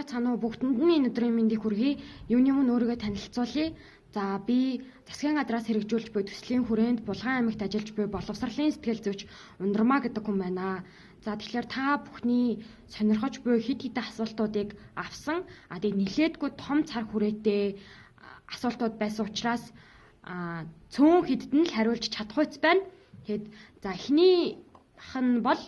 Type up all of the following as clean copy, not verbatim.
цаанаа бүгдэнд нь өнөөдрийн мэндийг хүргэе. Юуны өмнө өөрийгөө танилцуулъя. За би засгийн газраас хэрэгжүүлж буй төслийн хүрээнд Булган аймагт ажиллаж буй боловсролын сэтгэл зүйч Ундрмаа гэдэг хүн байна. За тэгэхээр та бүхний сонирхож буй хэд хэдэн асуултуудыг авсан. Тэгээд нэлээдгүй том цар хүрээтэй асуултууд байсан учраас цөөн хэдд нь л хариулж чадахуйц байна. Тэгэд за эхнийх нь бол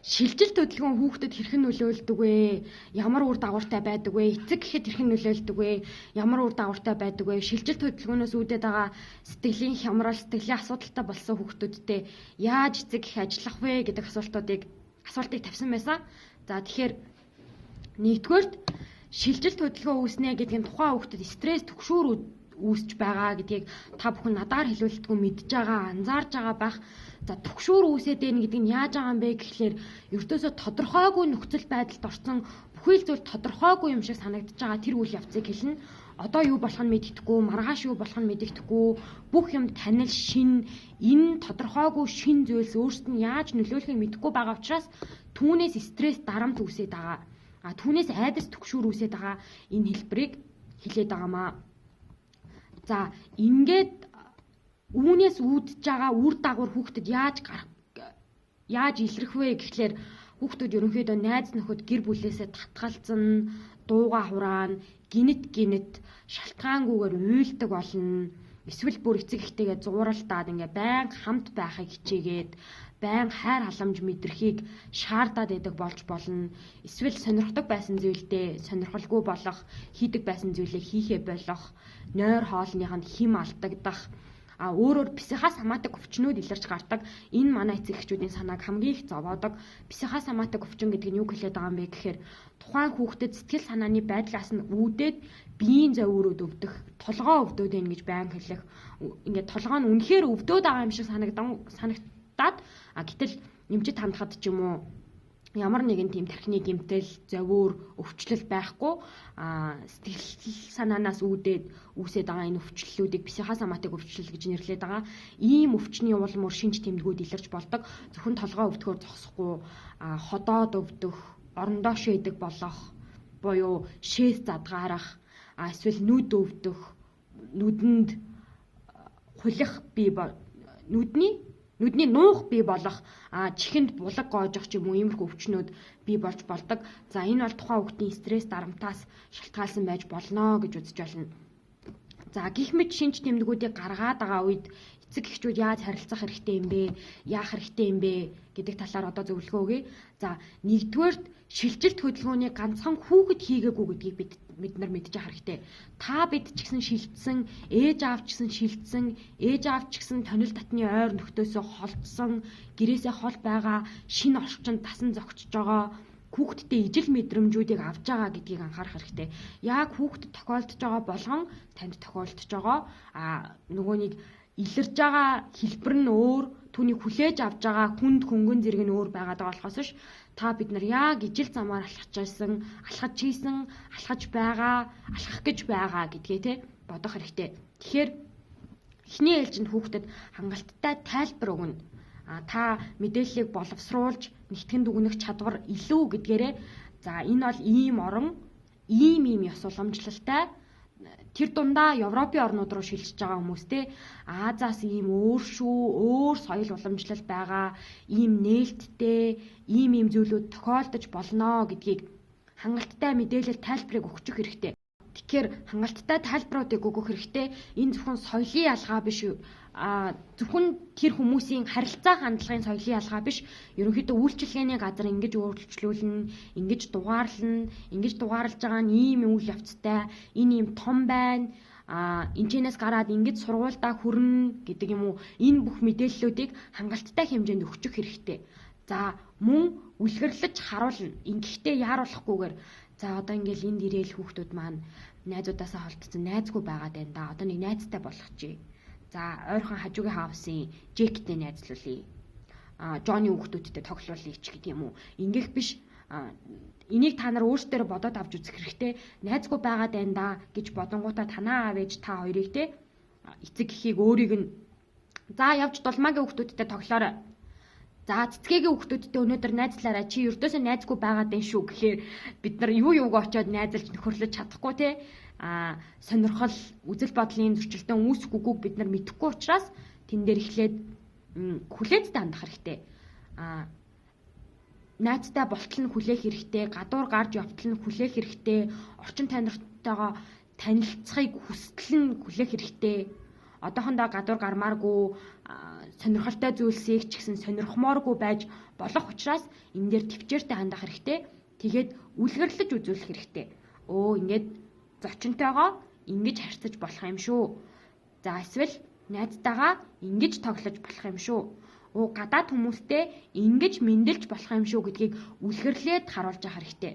шилжилт хөдөлгөөн хүүхдэд хэрхэн нөлөөлдөг вэ? Ямар үр дагавартай байдаг вэ? Эцэг гэхэд хэрхэн нөлөөлдөг вэ? Ямар үр дагавартай байдаг вэ? Шилжилт хөдөлгөөнөөс үүдээд байгаа сэтгэлийн хямрал, сэтгэлийн асуудалтай болсон хүүхдүүдтэй яаж эцэг гэх ажиллах вэ гэдэг асуултыг тавьсан байсан. За тэгэхээр нэгдүгээрт шилжилт хөдөлгөөн үүснэ гэдгийг тухайн хүүхдэд стресс түгшүүр үүсэж байгаа гэдгийг та бүхэн надаар хэлүүлдэггүй мэдж байгаа, анзаарж байгаа байх. За түгшүүр үүсээд байна гэдэг нь яаж байгаа юм бэ гэхлээр ердөөсөө тодорхойгүй нөхцөл байдалд орсон бүхий л зүйл тодорхойгүй юм шиг санагдаж байгаа тэр үйл явцыг хэлнэ. Одоо юу болох нь мэддэхгүй, маргааш юу болох нь мэддэхгүй, бүх юм танил шин, энэ тодорхойгүй шин зүйлс өөрсдөд нь яаж нөлөөлөхийг мэдэхгүй байгаа учраас түүнээс стресс дарамт үүсээд байгаа. Түүнээс айдас түгшүүр үүсээд байгаа энэ хэлбэрийг хэлээд байгаамаа. За ингээд үүнээс үүдж байгаа үр дагавар хүүхдэд яаж илрэх вэ гэхлээр хүүхдүүд ерөнхийдөө найз нөхөд гэр бүлээсээ татгалзсан, дууга хураана, гинт шалтгаангүйгээр уйлдаг болно. Эсвэл бүр эцэг эхтэйгээ зууралдаад ингээ байнга хамт байхыг хичээгээд байнга хайр халамж мэдрхийг шаардаад байдаг болж болно. Эсвэл сонирхдог байсан зүйлдээ сонирхолгүй болох, хийдэг байсан зүйлээ хийхээ болох, нойр хоолных нь хим алдагдах, өөрөөр психоос хамаадаг өвчнүүд илэрч гардаг. Энэ манай эцэг эхчүүдийн санааг хамгийн их зовоодог. Психоос хамаадаг өвчин гэдэг нь юу хэлээд байгаа юм бэ гэхээр тухайн хүүхдэд сэтгэл санааны байдлаас нь үүдээд биеийн зовиороод өвдөх, толгоо өвдөөд байна гэж байнга хэлэх. Ингээд толгоо нь үнэхээр өвдөөд байгаа юм шиг санагдаад гэтэл эмчит хандхад ч юм уу ямар нэгэн тийм тархины гэмтэл, зовиор, өвчлөл байхгүй сэтгэл санаанаас үүсээд байгаа энэ өвчлөлүүдийг психоос хамаадаг өвчлөл гэж нэрлэдэг байгаа. Ийм өвчний уул мөр шинж тэмдгүүд илэрч болдог. Зөвхөн толгоо өвдөхөөр зогсохгүй, ходоод өвдөх, орондоо шээдэг болох, буюу шээс задгаарах, эсвэл нүд өвдөх, нүдэнд хулих нүдний нуух бий болох, чихэнд булаг гоожих ч юм уу иймэрхүү өвчнүүд бий болж болдог. За энэ бол тухайн хүүхдийн стресс дарамтаас шалтгаалсан байж болно гэж үзэж байна. За гэх мэт шинж тэмдгүүдийг гаргаад байгаа үед эцэг эхчүүд яаж харилцах хэрэгтэй юм бэ? Яах хэрэгтэй юм бэ гэдэг талаар одоо зөвлөгөө өгье. За нэгдүгээрт шилжилт хөдөлгөөнийг ганцхан хүүхэд хийгээгүй гэдгийг бид нар мэдж авах хэрэгтэй. Та бид ч гэсэн шилжсэн, ээж аав ч гэсэн шилжсэн, ээж аав ч гэсэн тонил татны ойр нөхдөөсөө холдсон, гэрээсээ хол байгаа, шинэ орчинд тасан зогсож байгаа, хүүхдтэй ижил мэдрэмжүүдийг авж байгаа гэдгийг анхаарах хэрэгтэй. Яг хүүхдэд тохиолдож байгаа болгон танд тохиолдож байгаа. Нөгөө нэг илэрж байгаа хэлбэр нь өөр, түүнийг хүлээж авж байгаа хүнд хөнгөн зэрэг нь өөр байгаад байгаа болохоос ш та бид нар яг ижил замаар алхаж байгаа, алхах гэж байгаа гэдгээ бодох хэрэгтэй. Тэгэхээр эхний ээлжинд хүүхдэд хангалттай тайлбар өгнө. Та мэдээллийг боловсруулж нэгтгэн дүгнэх чадвар илүү гэдгээрээ за энэ бол ийм орон, ийм ёс уламжлалтай. Тэр дундаа Европын орнууд руу шилжиж байгаа хүмүүстэй Азаас ийм өөр соёл уламжлал байгаа, ийм нээлттэй, ийм зүйлүүд тохиолдож болно гэдгийг хангалттай мэдээлэл тайлбарыг өгчих хэрэгтэй. Тэгэхээр хангалттай тайлбаруудыг өгөх хэрэгтэй. Энэ зөвхөн соёлын ялгаа биш үү? Зөвхөн тэр хүмүүсийн харилцаа хандлагын соёлын ялгаа биш. Ерөнхийдөө үйлчилгээний газар ингэж өөрчлөлтүүлнэ, ингэж дугаарлаж байгаа нь ийм үйл явцтай, энэ ийм том байна. Энэчнээс гараад ингэж сургуультай хүрнэ гэдэг юм уу? Энэ бүх мэдээллүүдийг хангалттай хэмжээнд өгчих хэрэгтэй. За мөн үлгэрлэж харуулна. Ингэхдээ яаруулахгүйгээр за одоо ингээл энд ирээл хүүхдүүд маань найзуудаасаа холдсон найзгүй байгаад байна да. Одоо нэг найзтай болгочихъя. За ойрхон хажуугийн хаусын Джектэй найзлуулъя. Джонни хүүхдүүдтэй тоглоулъя ч гэдэг юм уу. Ингээх биш. Энийг та нар өөрсдөө бодоод авч үзэх хэрэгтэй. Найзгүй байгаад байна да гэж бодонгуудаа танаа аав ээж та хоёрыг эцэг эхийг өөрийг нь за явж дулмаагийн хүүхдүүдтэй тоглоорой. За цэцгээгийн хүүхдүүдтэй өнөөдөр найзлаараа чи ердөөсөө найзгүй байгаад байна шүү гэхээр бид нар юуг очиод найзалж нөхөрлөж чадахгүй те. Сонирхол, үзэл бодлын зөрчилдөөн үүсэхгүйг бид нар мэдэхгүй учраас тэн дээр эхлээд хүлээцтэй хандах хэрэгтэй. Найзтай болтол нь хүлээх хэрэгтэй, гадуур гарч явтал нь хүлээх хэрэгтэй, орчин тойрнотойгоо танилцахыг хүсэл нь хүлээх хэрэгтэй. Одоохондоо гадуур гармааргүй сонирхолтой зүйлсийг ч гэсэн сонирхмооргүй байж болох учраас энэ дээр төвчээртэй хандах хэрэгтэй. Тэгээд үлгэрлэж үзүүлэх хэрэгтэй. Ингээд зочинтойгоо ингэж харьцаж болох юм шүү. За эсвэл найзтайгаа ингэж тоглож болох юм шүү. Гадаад хүмүүстэй ингэж мэндэлж болох юм шүү гэдгийг үлгэрлээд харуулж явах хэрэгтэй.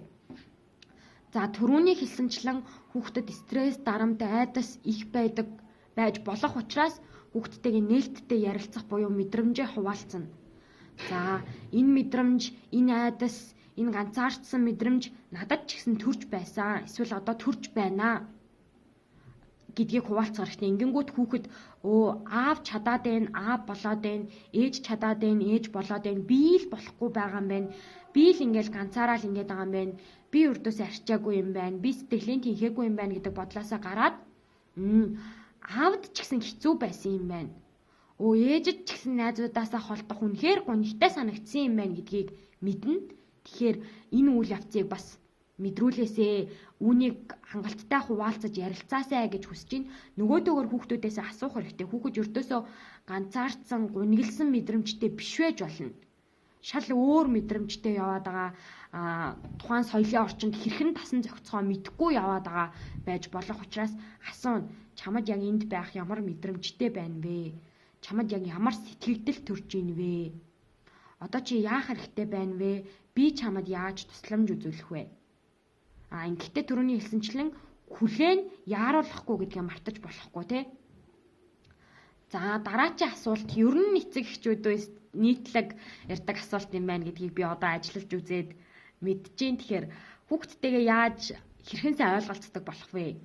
За түрүүний хэлсэнчлэн хүүхдэд стресс, дарамт, айдас их байж болох учраас хүүхдтэйгээ нээлттэй ярилцах буюу мэдрэмжээ хуваалцана. За энэ мэдрэмж, энэ айдас, энэ ганцаардсан мэдрэмж надад ч гэсэн төрж байсан. Эсвэл одоо төрж байна гэдгийг хуваалцах хэрэгтэй. Ингэнгүүт хүүхэд аав чадаад байна, аав болоод байна, ээж чадаад байна, ээж болоод байна. Би л болохгүй байгаа юм байна. Би л ингээл ганцаараа л ингээд байгаа юм байна. Би өрдөөс арчаагүй юм байна. Би сэтгэлийн тэнхээгүй юм байна гэдэг бодлоосоо гараад аавд ч гэсэн хэцүү байсан юм байна. Ээжид ч гэсэн найзуудаасаа холдох үнэхээр гонхтой санагдсан юм байна гэдгийг мэднэ. Тэгэхээр энэ үйл явцыг бас мэдрүүлээсээ, үүнийг хангалттай хуваалцаж ярилцаасаа гэж хүсэж байна. Нөгөөдөөгөр хүүхдүүдээс асуух хэрэгтэй. Хүүхэд өрдөөсөө ганцаардсан, гунигэлсэн мэдрэмжтэй биш байж болно. Шал өөр мэдрэмжтэй яваад байгаа, тухайн соёлын орчинд хэрхэн тасан зохицохоо мэдэхгүй яваад байгаа байж болох учраас асууна. Чамд яг энд байх ямар мэдрэмжтэй байна вэ? Чамд яг ямар сэтгэгдэл төрж ийн вэ? Одоо чи яах хэрэгтэй байна вэ? Би чамд яаж тусламж үзүүлэх вэ? Ингэхдээ түрүүний хэлсэнчлэн хүлээн яаруулахгүй гэдгээ мартаж болохгүй те. За дараачийн асуулт ер нь эцэг эхчүүдээс нийтлэг ярьдаг асуулт юм байна гэдгийг би одоо ажиллаж үзээд мэдчихээн. Тэгэхээр хүүхдтэйгээ яаж хэрхэн сайн ойлголцдог болох вэ?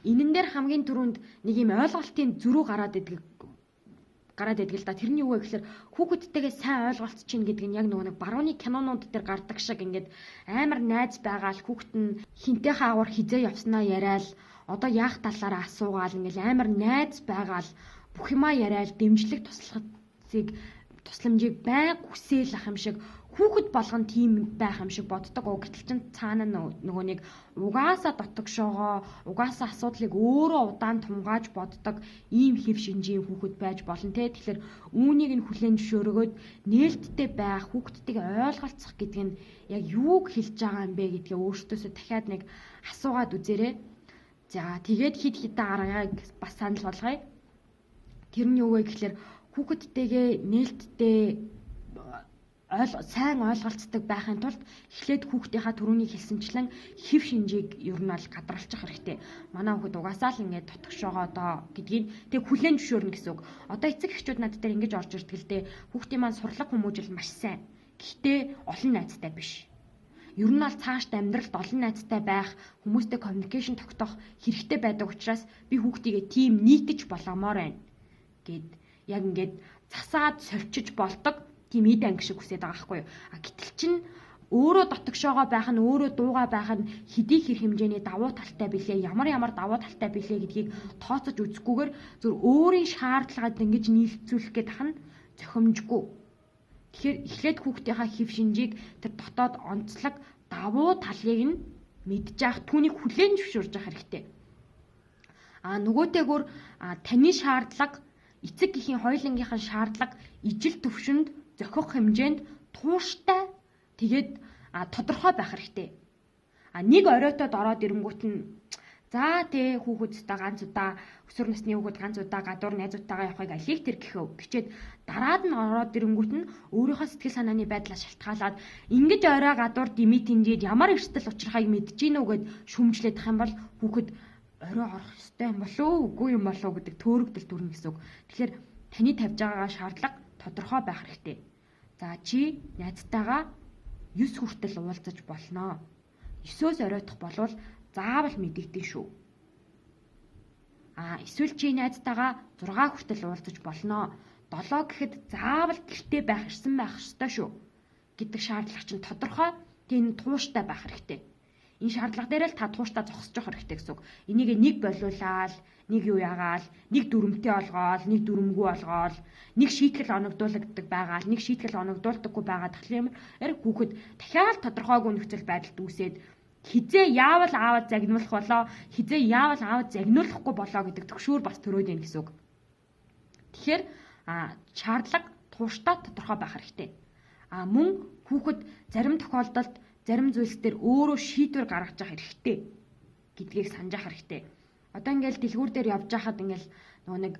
Энэн дээр хамгийн түрүүнд нэг юм ойлголтын зөрүү гараад идэг л да. Тэрний юу вэ гэхээр хүүхэдтэйгээ сайн ойлголцож чинь гэдэг нь яг нэг барууны кинонууд дээр гардаг шиг ингээд амар найз байгаал хүүхэд нь хинтээ хаагуур хизээ явснаа яриад одоо яах талаараа асуугаал ингээд амар найз байгаал бүх юмаа яриад дэмжлэг тусламжийг байнга хүсээл ах юм шиг хүүхэд болгон тийм байх юм шиг боддог. Гэтэл чин цаана нөгөө нэг угаасаа дотогшоогоо, угаасаа асуудлыг өөрөө удаан тумгааж боддог ийм хэв шинжийн хүүхэд байж болно те. Тэгэхээр үүнийг нь хүлээн зөвшөөрөөд нээлттэй байх, хүүхдтэйг ойлголцох гэдэг нь яг юуг хэлж байгаа юм бэ гэдгээ өөртөөсөө дахиад нэг асуугаад үзээрэй. За тэгээд хид хідэн аргыг бас санал болгоё. Тэр нь юу вэ гэхээр хүүхэдтэйгээ нээлттэй сайн ойлголцдог байхын тулд эхлээд хүүхдийнхаа түрүүний хэлсэнчлэн хэв шинжийг ер нь бол гадралчих хэрэгтэй. Манай хүүхэд угаасаа л ингээд дотгошоогоо доо гэдгийг тэг хүлээн зөвшөөрнө гэсэн үг. Одоо эцэг эхчүүд над дээр ингэж орж ирдэг л дээ. Хүүхдийн маань сурлаг хүмүүжил маш сайн. Гэхдээ олон найзтай биш. Ер нь бол цаашд амьдралд олон найзтай байх, хүмүүстэй communication тогтоох хэрэгтэй байдаг учраас би хүүхдийгээ тийм нийтэж болгомоор байна гэд яг ингээд засаад сольчиж болдог тийм эд анги шиг хүсэж байгаа байхгүй юу. Гэтэл чин өөрөө дотогшоогоо байх нь, өөрөө дуугаа байх нь хэдий хэр хэмжээний давуу талтай билээ, ямар давуу талтай билээ гэдгийг тооцож үзэхгүйгээр зөв өөрийн шаардлагад ингэж нийлцүүлэх гээд ах нь зохимжгүй. Тэгэхээр эхлээд хүүхдийнхаа хэв шинжийг тэр дотоод онцлог давуу талыг нь мэдж явах, түүнийг хүлээн зөвшөөрж явах хэрэгтэй. Нөгөөтэйгүр таны шаардлага, эцэг эхийн хоёулангийнхаа шаардлага ижил төвшөнд зохих хэмжээнд тууштай тэгээд тодорхой байх хэрэгтэй. Нэг оройтод ороод ирэнгүүт нь за тий хүүхэдтэй ганц удаа өсвөр насны хүүхэд ганц удаа гадуур найзуудтайгаа явахыг алийг тэр гэхөө гэчээд дараад нь ороод ирэнгүүт нь өөрийнхөө сэтгэл санааны байдлаас шалтгаалаад ингэж орой гадуур дими тэмдээд ямар эрсдэл учрахыг мэдэж гинүү гэд шүмжлээд ах юм бол хүүхэд орой орох ёстой юм болов уу үгүй юм болов уу гэдэг төөрөгдөл төрнө гэсэн үг. Тэгэхээр таны тавьж байгаагаа шаардлага тодорхой байх хэрэгтэй. За чи найзтайгаа 9 хүртэл уулзаж болно. 9-өөс оройтох болвол заавал мэдэгдэн шүү. Эсвэл чи найзтайгаа 6 хүртэл уулзаж болно. 7 гэхэд заавал гэртээ байх ирсэн байх ёстой шүү гэдэг шаардлага чинь тодорхой. Тийм тууштай байх хэрэгтэй. Энэ шаардлага дээр л та тууштай зогсож явах хэрэгтэй гэсэн үг. Энийг нэг болиулаад, нэг юу яагаал, нэг дүрмтэй олгоол, нэг дүрмгүй олгоол, нэг шийтгэл оногдуулагддаг байгаал, нэг шийтгэл оногдуулдаггүй байгаа тэгэхээр хүүхэд дахиад тодорхойгүй нөхцөл байдалд үүсээд хизээ яавал аавд загнуулах болоо, хизээ яавал аавд загнуулахгүй болоо гэдэг төгшөөр бас төрөөд ийн гэсэн үг. Тэгэхээр шаардлага тууштай тодорхой байх хэрэгтэй. Мөн хүүхэд зарим тохиолдолд зарим зүйлс дээр өөрөө шийдвэр гаргаж явах хэрэгтэй гэдгийг санаж явах хэрэгтэй. Одоо ингээл дэлгүүр дээр явж байхад ингээл нөгөө нэг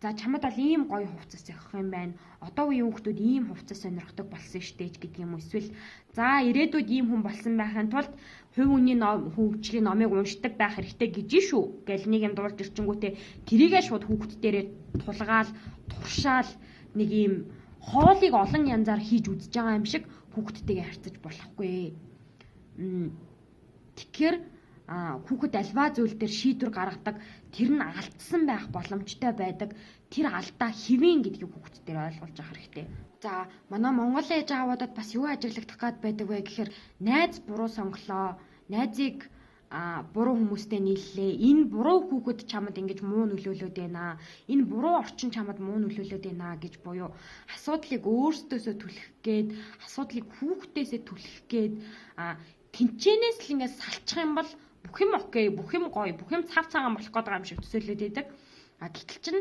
за чамд бол ийм гоё хувцас явах юм байна. Одоо үеийн хүүхдүүд ийм хувцас сонирхдаг болсон штэ гэдэг юм уу? Эсвэл за ирээдүйд ийм хүн болсон байхын тулд хувь хүний хөгжлийн номыг уншдаг байх хэрэгтэй гэж шүү. Гэл нэг юм дуулж ирчингүүтээ тэрийгээ шууд хүүхд дээрээ тулгаал, туршаал нэг ийм хоолыг олон янзаар хийж үзэж байгаа юм шиг хүүхдтэйгээ харьцаж болохгүй. Тэгэхээр хүүхэд альва зүйл дээр шийдвэр гаргадаг, тэр нь алдсан байх боломжтой байдаг. Тэр алдаа хэвэн гэдгийг хүүхэд дээр ойлгуулж авах хэрэгтэй. За манай Монгол ээж аавуудад бас юу ажиглагдах гад байдаг вэ гэхээр найз буруу сонголоо, найзыг буруу хүмүүстэй нийллээ. Энэ буруу хүүхэд чамд ингэж муу нөлөөлөд байна. Энэ буруу орчин чамд муу нөлөөлөд байна гэж буюу асуудлыг өөрсдөөсөө түлхэх гээд, асуудлыг хүүхдээсээ түлхэх гээд тэнцэнээс л ингэж салчих юм бол бүх юм окей, бүх юм гоё, бүх юм цав цагаан болох гэдэг юм шиг төсөөлөд байдаг. Гэтэл чин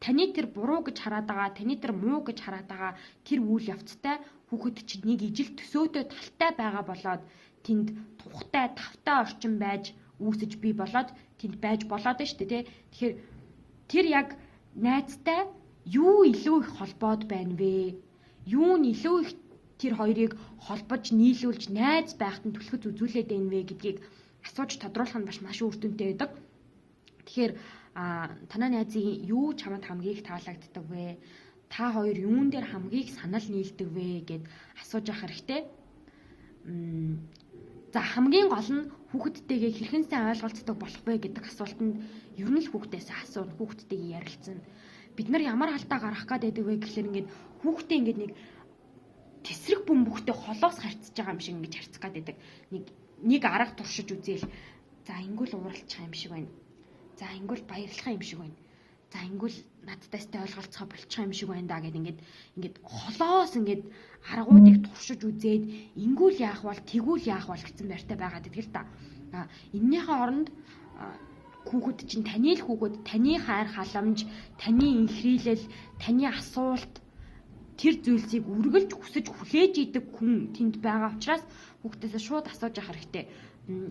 таны тэр буруу гэж хараад байгаа, таны тэр муу гэж хараад байгаа тэр үйл явцтай хүүхэд чинь нэг ижил төсөөтэй талтай байгаа болоод тэнд тухтай, тавтай орчин байж үүсэж бий болоод тэнд байж болоод байна шүү дээ, тий. Тэгэхээр тэр яг найзтай юу илүү их холбоод байна вэ? Юу нь илүү их тэр хоёрыг холбож нийлүүлж найз байхад нь түлхэц үзүүлээд байна вэ гэдгийг асууж тодруулах нь маш үр дүнтэй байдаг. Тэгэхээр танай найзын юу чамд хамгийн их таалагддаг вэ? Та хоёр юун дээр хамгийн их санал нийлдэг вэ гэд асууж явах хэрэгтэй. За хамгийн гол нь хүүхэдтэйгээ хэрхэн сайн ойлголцдог болох вэ гэдэг асуултанд ер нь л хүүхдээс асууна, хүүхэдтэйгээ ярилцсан. Бид нар ямар алдаа гаргах гээд байдаг вэ гэхэлэр ингээд хүүхдээ ингээд нэг тесрэг бөмбөгтэй холоос харьцаж байгаа юм шиг ингэж харьцах гээд байдаг. Нэг арга туршиж үзээл. За ингүүл ууралчих юм шиг байна. За ингүүл баярлах юм шиг байна. За ингүүл надтайстай ойлголцоо болчих юм шиг байна да гэд ингээд холоос ингээд аргуудыг туршиж үзээд ингүүл яах бол тэгүүл яах бол гэсэн байртай байгаа гэдэг л та. Эннийхээ оронд хүүхэд чинь таны л хүүхэд, таны хайр халамж, таны инхрийлэл, таны асуулт тэр зүйлсийг үргэлж хүсэж хүлээж идэг хүн тэнд байгаа учраас хүүхдээсээ шууд асууж явах хэрэгтэй.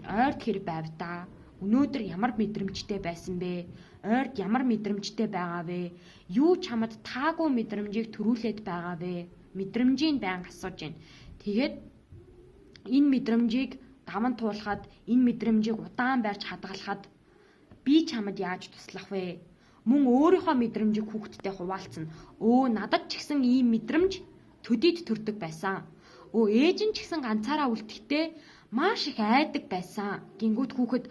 Ойрд хэрэг байв та? Өнөөдөр ямар мэдрэмжтэй байсан бэ? Ойрд ямар мэдрэмжтэй байгаа вэ? Юу чамд таагүй мэдрэмжийг төрүүлээд байгаа вэ? Мэдрэмжийг байнга асууж байна. Тэгээд энэ мэдрэмжийг даван туулахад, энэ мэдрэмжийг удаан байрч хадгалахад би чамд яаж туслах вэ? Мөн өөрийнхөө мэдрэмжийг хүүхдтэй хуваалцна. Надад ч гэсэн ийм мэдрэмж төдийд төрдөг байсан. Ээж нь ч гэсэн ганцаараа үлдэхдээ маш их айдаг байсан. Гингүүт хүүхэд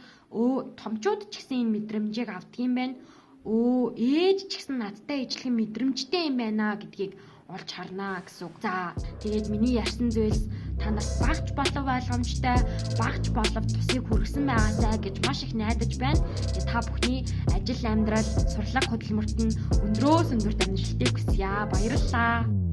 томчууд ч гэсэн энэ мэдрэмжийг авдаг юм байна. Ээж ч гэсэн надтай ижлэх мэдрэмжтэй юм байна гэдгийг олж харнаа гэсэн үг. За тэгээд миний ярьсан зүйлс танаас багч болов ойлгомжтой, багч болов тусыг хүргэсэн байгаасай гэж маш их найдаж байна. Та бүхний ажил, амьдрал, сурлага хөдөлмөрт нь өндрөөс өндөрт амжилтыг хүсье. Баярлалаа.